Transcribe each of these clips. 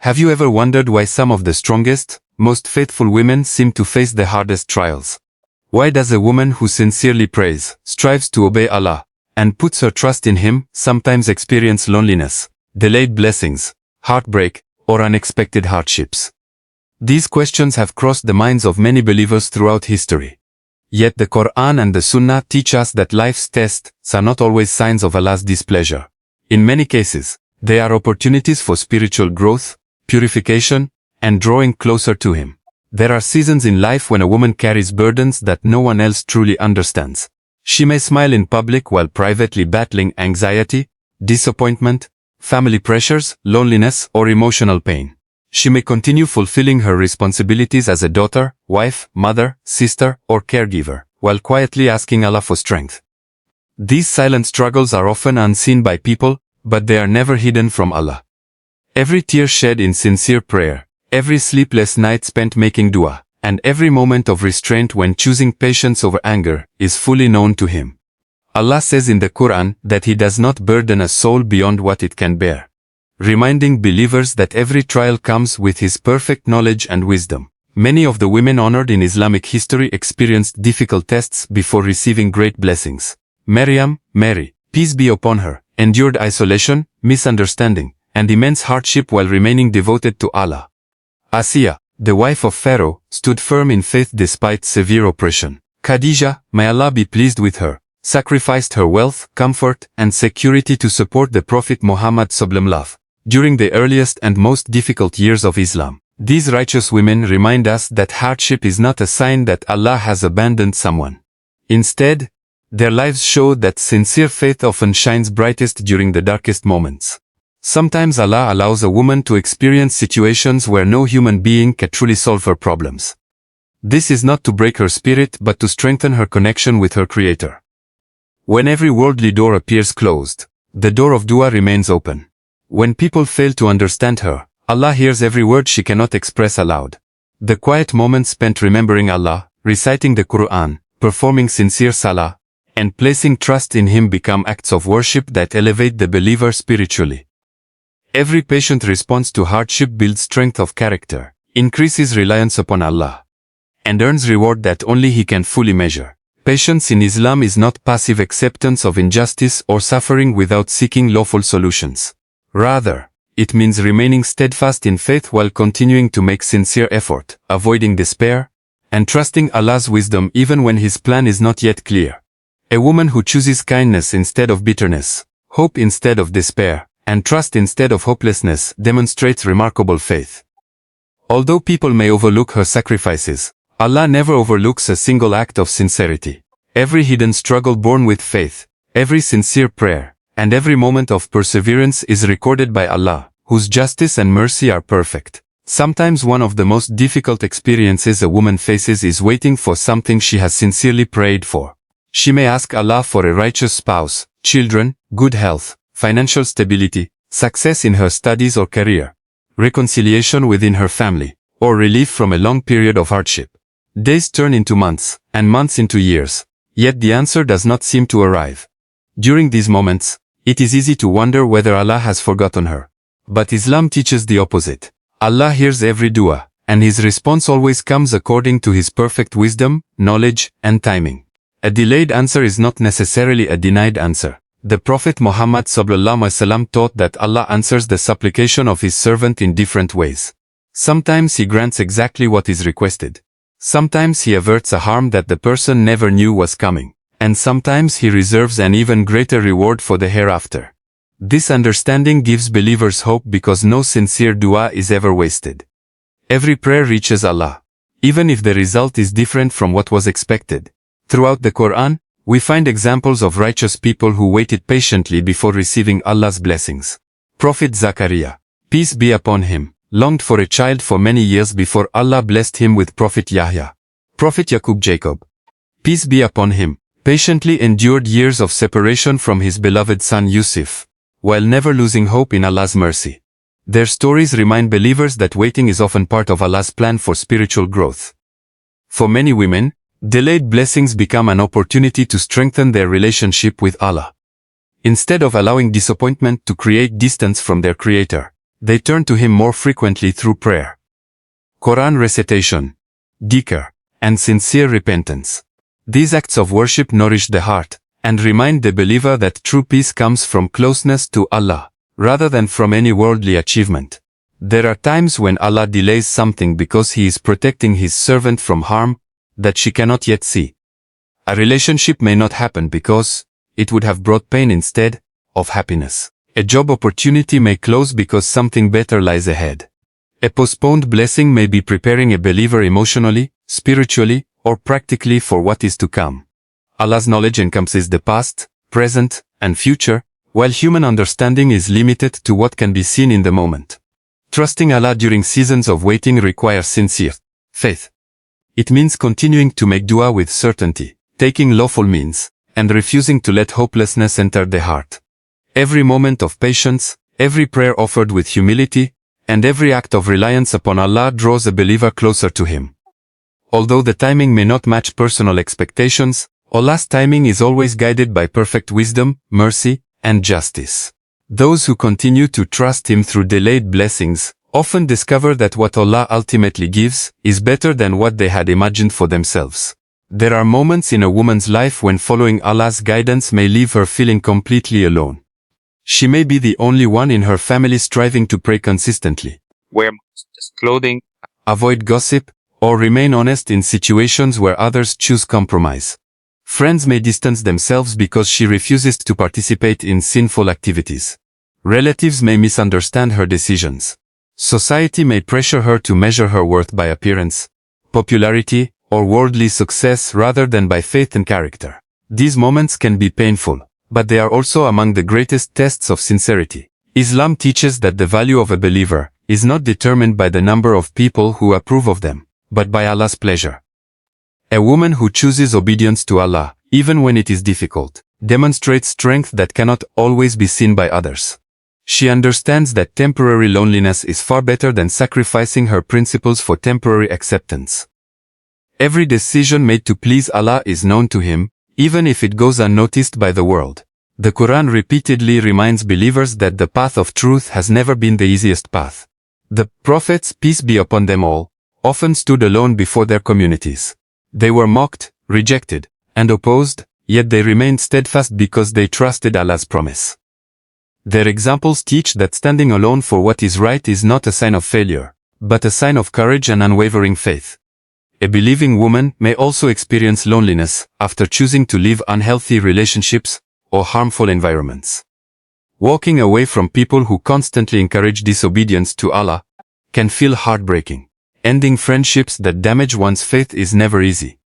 Have you ever wondered why some of the strongest, most faithful women seem to face the hardest trials? Why does a woman who sincerely prays, strives to obey Allah, and puts her trust in Him sometimes experience loneliness, delayed blessings, heartbreak, or unexpected hardships? These questions have crossed the minds of many believers throughout history. Yet the Qur'an and the Sunnah teach us that life's tests are not always signs of Allah's displeasure. In many cases, they are opportunities for spiritual growth, purification, and drawing closer to Him. There are seasons in life when a woman carries burdens that no one else truly understands. She may smile in public while privately battling anxiety, disappointment, family pressures, loneliness, or emotional pain. She may continue fulfilling her responsibilities as a daughter, wife, mother, sister, or caregiver, while quietly asking Allah for strength. These silent struggles are often unseen by people, but they are never hidden from Allah. Every tear shed in sincere prayer, every sleepless night spent making dua, and every moment of restraint when choosing patience over anger is fully known to Him. Allah says in the Qur'an that He does not burden a soul beyond what it can bear, reminding believers that every trial comes with His perfect knowledge and wisdom. Many of the women honored in Islamic history experienced difficult tests before receiving great blessings. Maryam, Mary, peace be upon her, endured isolation, misunderstanding, and immense hardship while remaining devoted to Allah. Asiya, the wife of Pharaoh, stood firm in faith despite severe oppression. Khadija, may Allah be pleased with her, sacrificed her wealth, comfort, and security to support the Prophet Muhammad sallallahu during the earliest and most difficult years of Islam. These righteous women remind us that hardship is not a sign that Allah has abandoned someone. Instead, their lives show that sincere faith often shines brightest during the darkest moments. Sometimes Allah allows a woman to experience situations where no human being can truly solve her problems. This is not to break her spirit but to strengthen her connection with her Creator. When every worldly door appears closed, the door of dua remains open. When people fail to understand her, Allah hears every word she cannot express aloud. The quiet moments spent remembering Allah, reciting the Qur'an, performing sincere salah, and placing trust in Him become acts of worship that elevate the believer spiritually. Every patient response to hardship builds strength of character, increases reliance upon Allah, and earns reward that only He can fully measure. Patience in Islam is not passive acceptance of injustice or suffering without seeking lawful solutions. Rather, it means remaining steadfast in faith while continuing to make sincere effort, avoiding despair, and trusting Allah's wisdom even when His plan is not yet clear. A woman who chooses kindness instead of bitterness, hope instead of despair, and trust instead of hopelessness demonstrates remarkable faith. Although people may overlook her sacrifices, Allah never overlooks a single act of sincerity. Every hidden struggle born with faith, every sincere prayer, and every moment of perseverance is recorded by Allah, whose justice and mercy are perfect. Sometimes one of the most difficult experiences a woman faces is waiting for something she has sincerely prayed for. She may ask Allah for a righteous spouse, children, good health, financial stability, success in her studies or career, reconciliation within her family, or relief from a long period of hardship. Days turn into months, and months into years, yet the answer does not seem to arrive. During these moments, it is easy to wonder whether Allah has forgotten her. But Islam teaches the opposite. Allah hears every dua, and His response always comes according to His perfect wisdom, knowledge, and timing. A delayed answer is not necessarily a denied answer. The Prophet Muhammad ﷺ taught that Allah answers the supplication of His servant in different ways. Sometimes He grants exactly what is requested. Sometimes He averts a harm that the person never knew was coming. And sometimes He reserves an even greater reward for the hereafter. This understanding gives believers hope because no sincere dua is ever wasted. Every prayer reaches Allah, even if the result is different from what was expected. Throughout the Qur'an, we find examples of righteous people who waited patiently before receiving Allah's blessings. Prophet Zachariah, peace be upon him, longed for a child for many years before Allah blessed him with Prophet Yahya. Prophet Jacob, peace be upon him, patiently endured years of separation from his beloved son Yusuf, while never losing hope in Allah's mercy. Their stories remind believers that waiting is often part of Allah's plan for spiritual growth. For many women, delayed blessings become an opportunity to strengthen their relationship with Allah. Instead of allowing disappointment to create distance from their Creator, They turn to Him more frequently through prayer, Qur'an recitation, dhikr, and sincere repentance. These acts of worship nourish the heart and remind the believer that true peace comes from closeness to Allah, rather than from any worldly achievement. There are times when Allah delays something because He is protecting His servant from harm that she cannot yet see. A relationship may not happen because it would have brought pain instead of happiness. A job opportunity may close because something better lies ahead. A postponed blessing may be preparing a believer emotionally, spiritually, or practically for what is to come. Allah's knowledge encompasses the past, present, and future, while human understanding is limited to what can be seen in the moment. Trusting Allah during seasons of waiting requires sincere faith. It means continuing to make dua with certainty, taking lawful means, and refusing to let hopelessness enter the heart. Every moment of patience, every prayer offered with humility, and every act of reliance upon Allah draws a believer closer to Him. Although the timing may not match personal expectations, Allah's timing is always guided by perfect wisdom, mercy, and justice. Those who continue to trust Him through delayed blessings often discover that what Allah ultimately gives is better than what they had imagined for themselves. There are moments in a woman's life when following Allah's guidance may leave her feeling completely alone. She may be the only one in her family striving to pray consistently, wear modest clothing, avoid gossip, or remain honest in situations where others choose compromise. Friends may distance themselves because she refuses to participate in sinful activities. Relatives may misunderstand her decisions. Society may pressure her to measure her worth by appearance, popularity, or worldly success rather than by faith and character. These moments can be painful, but they are also among the greatest tests of sincerity. Islam teaches that the value of a believer is not determined by the number of people who approve of them, but by Allah's pleasure. A woman who chooses obedience to Allah, even when it is difficult, demonstrates strength that cannot always be seen by others. She understands that temporary loneliness is far better than sacrificing her principles for temporary acceptance. Every decision made to please Allah is known to Him, even if it goes unnoticed by the world. The Qur'an repeatedly reminds believers that the path of truth has never been the easiest path. The prophets, peace be upon them all, often stood alone before their communities. They were mocked, rejected, and opposed, yet they remained steadfast because they trusted Allah's promise. Their examples teach that standing alone for what is right is not a sign of failure, but a sign of courage and unwavering faith. A believing woman may also experience loneliness after choosing to leave unhealthy relationships or harmful environments. Walking away from people who constantly encourage disobedience to Allah can feel heartbreaking. Ending friendships that damage one's faith is never easy.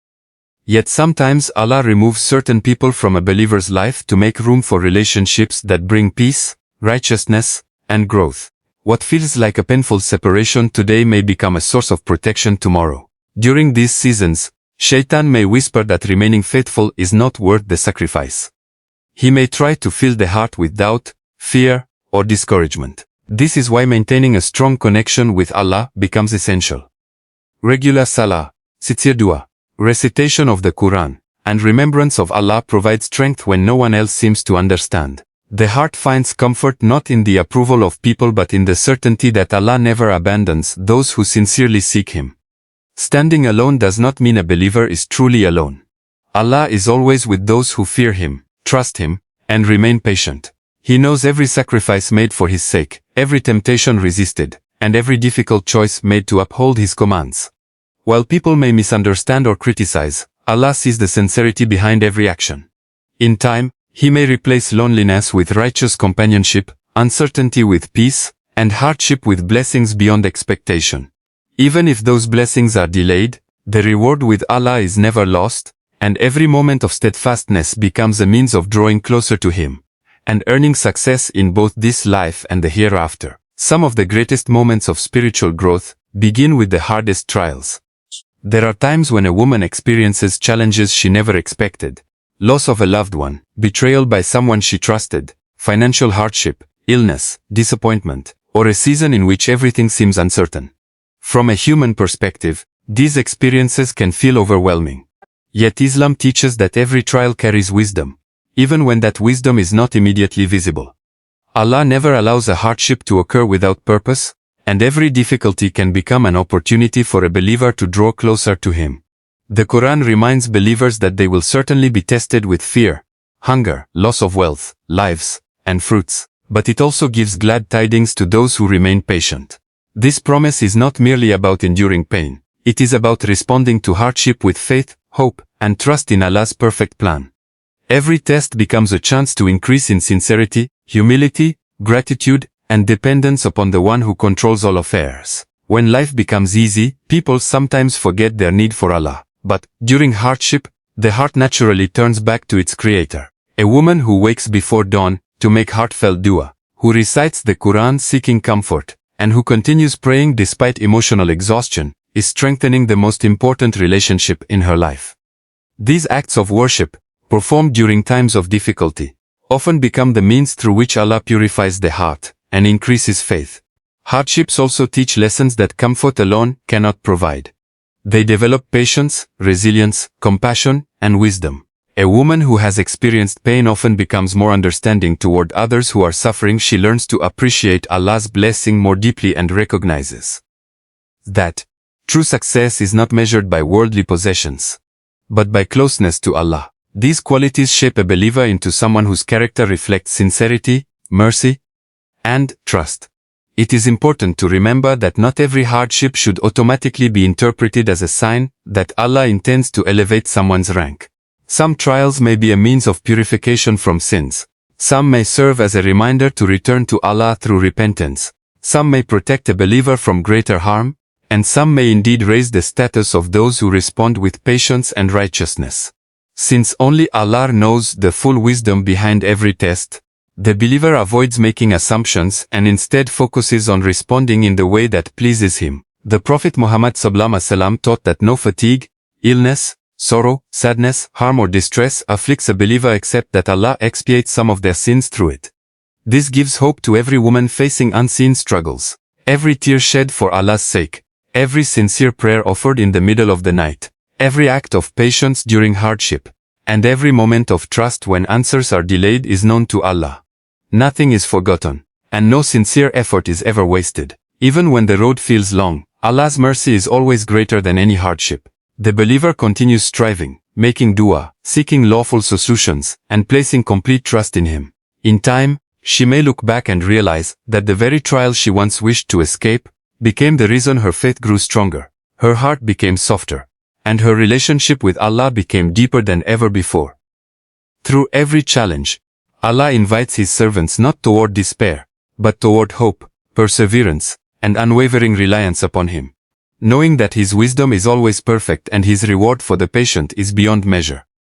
Yet sometimes Allah removes certain people from a believer's life to make room for relationships that bring peace, righteousness, and growth. What feels like a painful separation today may become a source of protection tomorrow. During these seasons, Shaitan may whisper that remaining faithful is not worth the sacrifice. He may try to fill the heart with doubt, fear, or discouragement. This is why maintaining a strong connection with Allah becomes essential. Regular salah, sincere dua, recitation of the Qur'an, and remembrance of Allah provide strength when no one else seems to understand. The heart finds comfort not in the approval of people but in the certainty that Allah never abandons those who sincerely seek Him. Standing alone does not mean a believer is truly alone. Allah is always with those who fear Him, trust Him, and remain patient. He knows every sacrifice made for His sake, every temptation resisted, and every difficult choice made to uphold His commands. While people may misunderstand or criticize, Allah sees the sincerity behind every action. In time, He may replace loneliness with righteous companionship, uncertainty with peace, and hardship with blessings beyond expectation. Even if those blessings are delayed, the reward with Allah is never lost, and every moment of steadfastness becomes a means of drawing closer to Him, and earning success in both this life and the hereafter. Some of the greatest moments of spiritual growth begin with the hardest trials. There are times when a woman experiences challenges she never expected. Loss of a loved one, betrayal by someone she trusted, financial hardship, illness, disappointment, or a season in which everything seems uncertain. From a human perspective, these experiences can feel overwhelming. Yet Islam teaches that every trial carries wisdom, even when that wisdom is not immediately visible. Allah never allows a hardship to occur without purpose, and every difficulty can become an opportunity for a believer to draw closer to Him. The Quran reminds believers that they will certainly be tested with fear, hunger, loss of wealth, lives, and fruits, but it also gives glad tidings to those who remain patient. This promise is not merely about enduring pain, it is about responding to hardship with faith, hope, and trust in Allah's perfect plan. Every test becomes a chance to increase in sincerity, humility, gratitude, and dependence upon the one who controls all affairs. When life becomes easy, people sometimes forget their need for Allah. But, during hardship, the heart naturally turns back to its Creator. A woman who wakes before dawn to make heartfelt dua, who recites the Qur'an seeking comfort, and who continues praying despite emotional exhaustion, is strengthening the most important relationship in her life. These acts of worship, performed during times of difficulty, often become the means through which Allah purifies the heart and increases faith. Hardships also teach lessons that comfort alone cannot provide. They develop patience, resilience, compassion, and wisdom. A woman who has experienced pain often becomes more understanding toward others who are suffering. She learns to appreciate Allah's blessing more deeply and recognizes that true success is not measured by worldly possessions, but by closeness to Allah. These qualities shape a believer into someone whose character reflects sincerity, mercy, and trust. It is important to remember that not every hardship should automatically be interpreted as a sign that Allah intends to elevate someone's rank. Some trials may be a means of purification from sins. Some may serve as a reminder to return to Allah through repentance. Some may protect a believer from greater harm, and some may indeed raise the status of those who respond with patience and righteousness. Since only Allah knows the full wisdom behind every test, the believer avoids making assumptions and instead focuses on responding in the way that pleases Him. The Prophet Muhammad ﷺ taught that no fatigue, illness, sorrow, sadness, harm or distress afflicts a believer except that Allah expiates some of their sins through it. This gives hope to every woman facing unseen struggles. Every tear shed for Allah's sake, every sincere prayer offered in the middle of the night, every act of patience during hardship, and every moment of trust when answers are delayed is known to Allah. Nothing is forgotten, and no sincere effort is ever wasted. Even when the road feels long, Allah's mercy is always greater than any hardship. The believer continues striving, making dua, seeking lawful solutions, and placing complete trust in Him. In time, she may look back and realize that the very trial she once wished to escape became the reason her faith grew stronger, her heart became softer, and her relationship with Allah became deeper than ever before. Through every challenge, Allah invites His servants not toward despair, but toward hope, perseverance, and unwavering reliance upon Him, knowing that His wisdom is always perfect and His reward for the patient is beyond measure.